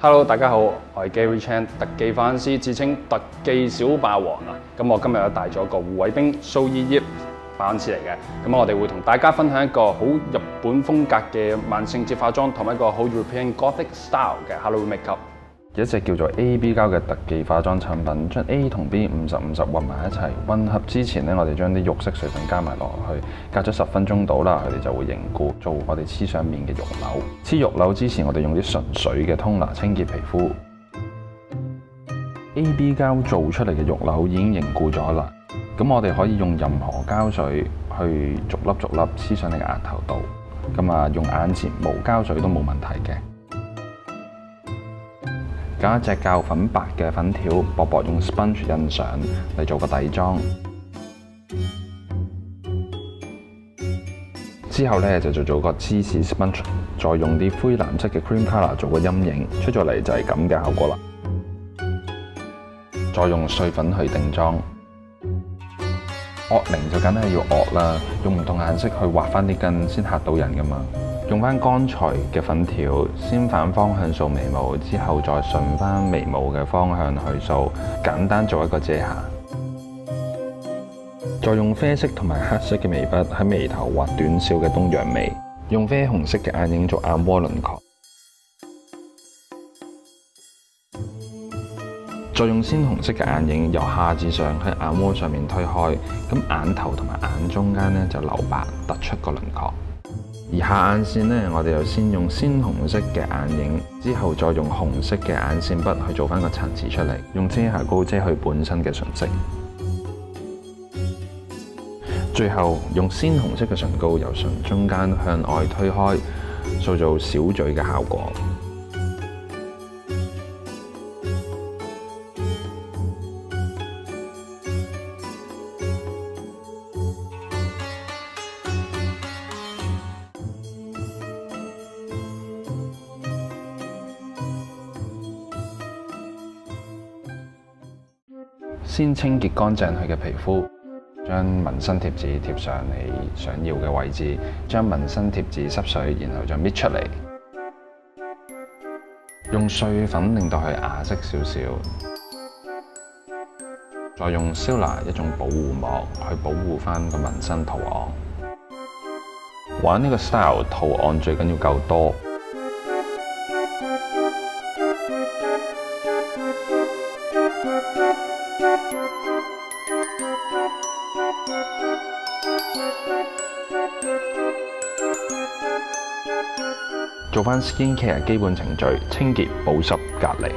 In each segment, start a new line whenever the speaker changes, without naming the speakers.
Hello， 大家好，我係 Gary Chan， 特技法師，自稱特技小霸王啊！咁我今日帶咗個護衛兵蘇伊葉法師嚟嘅，咁我哋會同大家分享一個好日本風格嘅萬聖節化妝，同埋一個好 European Gothic style 嘅 Halloween makeup。有一隻叫做 AB 膠嘅特技化妝產品，將 A 同 B 50-50混埋一齊。混合之前呢，我哋將啲肉色水粉加埋落去，隔咗10分鐘到啦，佢哋就會凝固，做我哋黐上面嘅肉瘤。黐肉瘤之前，我哋用啲純水嘅通拿清潔皮膚。AB 膠做出嚟嘅肉瘤已經凝固咗啦，咁我哋可以用任何膠水去逐粒逐粒黐上你嘅額頭度。咁啊，用眼睫毛膠水都冇問題嘅。揀一隻較粉白嘅粉條，薄薄用 sponge 印上嚟做個底妝。之後咧就做個芝士 sponge， 再用啲灰藍色嘅 cream colour 做個陰影，出咗嚟就係咁嘅效果啦。再用碎粉去定妝，惡靈就梗係要惡啦，用唔同顏色去畫翻啲根先嚇到人噶嘛。用翻剛才嘅粉條，先反方向掃眉毛，之後再順翻眉毛嘅方向去掃，簡單做一個遮瑕。再用啡色同埋黑色嘅眉筆喺眉頭畫短小嘅東洋眉，用啡紅色嘅眼影做眼窩輪廓。再用鮮紅色嘅眼影由下至上喺眼窩上面推開，咁眼頭同埋眼中間呢就留白，突出個輪廓。而下眼線呢，我哋就先用鮮紅色嘅眼影，之後再用紅色嘅眼線筆去做翻個層次出嚟，用遮瑕膏遮去本身嘅唇色。最後用鮮紅色嘅唇膏由唇中間向外推開，塑造小嘴嘅效果。先清潔乾淨佢嘅皮膚，將紋身貼紙貼上你想要嘅位置，將紋身貼紙濕水，然後再搣出嚟，用碎粉令到佢啞色少少，再用 Sealer 一種保護膜去保護翻個紋身圖案。玩呢個 style 圖案最緊要夠多。做翻 skincare 基本程序，清潔、保濕、隔離。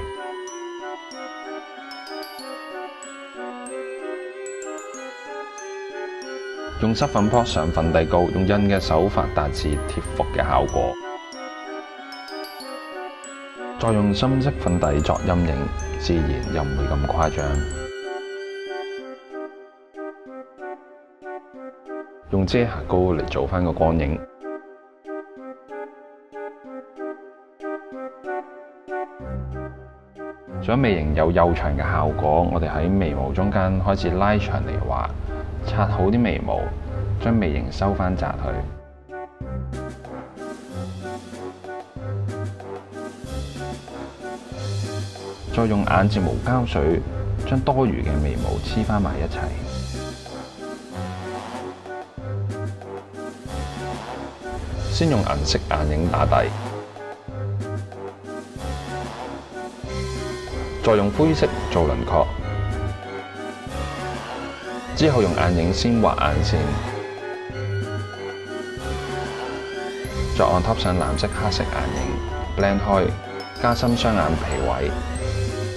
用濕粉撲上粉底膏，用印嘅手法達至貼服嘅效果。再用深色粉底作陰影，自然又唔會咁誇張。用遮瑕膏嚟做翻個光影。想眉形有幼長嘅效果，我哋喺眉毛中間開始拉長嚟畫，擦好啲眉毛，將眉形收翻窄去。再用眼睫毛膠水將多餘嘅眉毛黐翻埋一齊。先用銀色眼影打底，再用灰色做輪廓，之後用眼影先畫眼線，再按 top 上藍色、黑色眼影 blend 開，加深雙眼皮位，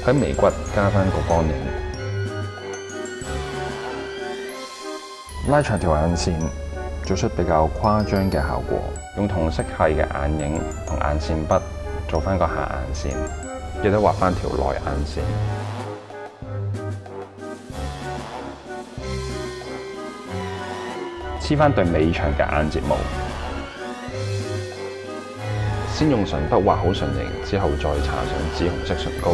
喺眉骨加返個光影，拉長條眼線，做出比較誇張嘅效果。用同色系嘅眼影同眼線筆做翻個下眼線，記得畫翻條內眼線。黐翻對尾長嘅眼睫毛。先用唇筆畫好唇形，之後再搽上紫紅色唇膏。